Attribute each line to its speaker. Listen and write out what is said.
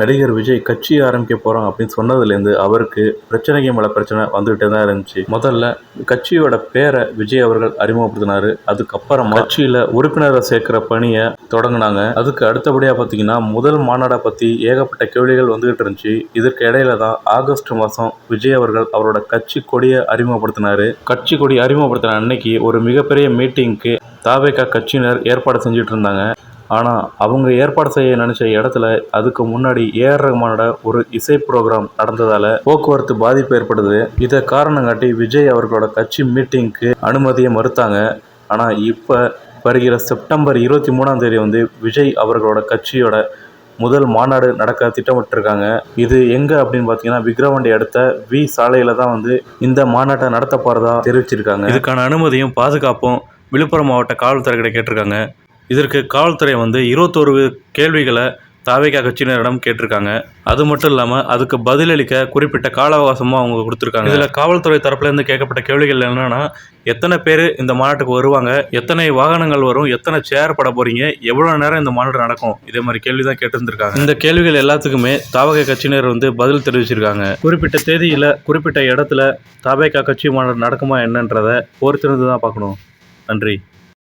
Speaker 1: நடிகர் விஜய் கட்சி ஆரம்பிக்க போகிறோம் அப்படின்னு சொன்னதுலேருந்து அவருக்கு பிரச்சனைக்கு மேலே பிரச்சனை வந்துகிட்டே தான் இருந்துச்சு. முதல்ல கட்சியோட பேரை விஜய் அவர்கள் அறிமுகப்படுத்தினார். அதுக்கப்புறமா கட்சியில் உறுப்பினரை சேர்க்குற பணியை தொடங்கினாங்க. அதுக்கு அடுத்தபடியாக பார்த்தீங்கன்னா முதல் மாநாடை பற்றி ஏகப்பட்ட கேள்விகள் வந்துகிட்டு இருந்துச்சு. இதற்கு இடையில தான் ஆகஸ்ட் மாதம் விஜய் அவர்கள் அவரோட கட்சி கொடியை அறிமுகப்படுத்தினார். கட்சி கொடி அறிமுகப்படுத்தின அன்னைக்கு ஒரு மிகப்பெரிய மீட்டிங்க்கு தாவேகா கட்சியினர் ஏற்பாடு செஞ்சுட்டு இருந்தாங்க. ஆனால் அவங்க ஏற்பாடு செய்ய நினச்ச இடத்துல அதுக்கு முன்னாடி ஏஆர் ரஹ்மானோட ஒரு இசை ப்ரோக்ராம் நடந்ததால் போக்குவரத்து பாதிப்பு ஏற்படுது. இதை காரணம் காட்டி விஜய் அவர்களோட கட்சி மீட்டிங்க்கு அனுமதியை மறுத்தாங்க. ஆனால் இப்போ வருகிற செப்டம்பர் 23 விஜய் அவர்களோட கட்சியோட முதல் மாநாடு நடக்க திட்டமிட்டிருக்காங்க. இது எங்கே அப்படின்னு பார்த்தீங்கன்னா விக்கிரவாண்டி அடுத்த வி சாலையில் தான் இந்த மாநாட்டை நடத்த போகிறதா தெரிவிச்சிருக்காங்க. இதுக்கான அனுமதியும் பாதுகாப்பும் விழுப்புரம் மாவட்ட காவல்துறைகிட்ட கேட்டிருக்காங்க. இதற்கு காவல்துறை 21 கேள்விகளை தாவேகா கட்சியினரிடம் கேட்டிருக்காங்க. அது மட்டும் இல்லாமல் அதுக்கு பதிலளிக்க குறிப்பிட்ட கால அவகாசமும் அவங்க கொடுத்துருக்காங்க. இதில் காவல்துறை தரப்புலேருந்து கேட்கப்பட்ட கேள்விகள் என்னென்னா, எத்தனை பேர் இந்த மாநாட்டுக்கு வருவாங்க, எத்தனை வாகனங்கள் வரும், எத்தனை சேர் பட போகிறீங்க, எவ்வளோ நேரம் இந்த மாநாடு நடக்கும், இதே மாதிரி கேள்வி தான் கேட்டிருந்துருக்காங்க. இந்த கேள்விகள் எல்லாத்துக்குமே தாவேகா கட்சியினர் பதில் தெரிவிச்சிருக்காங்க. குறிப்பிட்ட தேதியில் குறிப்பிட்ட இடத்துல தாவேகா கட்சி மாநாடு நடக்குமா என்னன்றதை பொறுத்திருந்து தான் பார்க்கணும். நன்றி.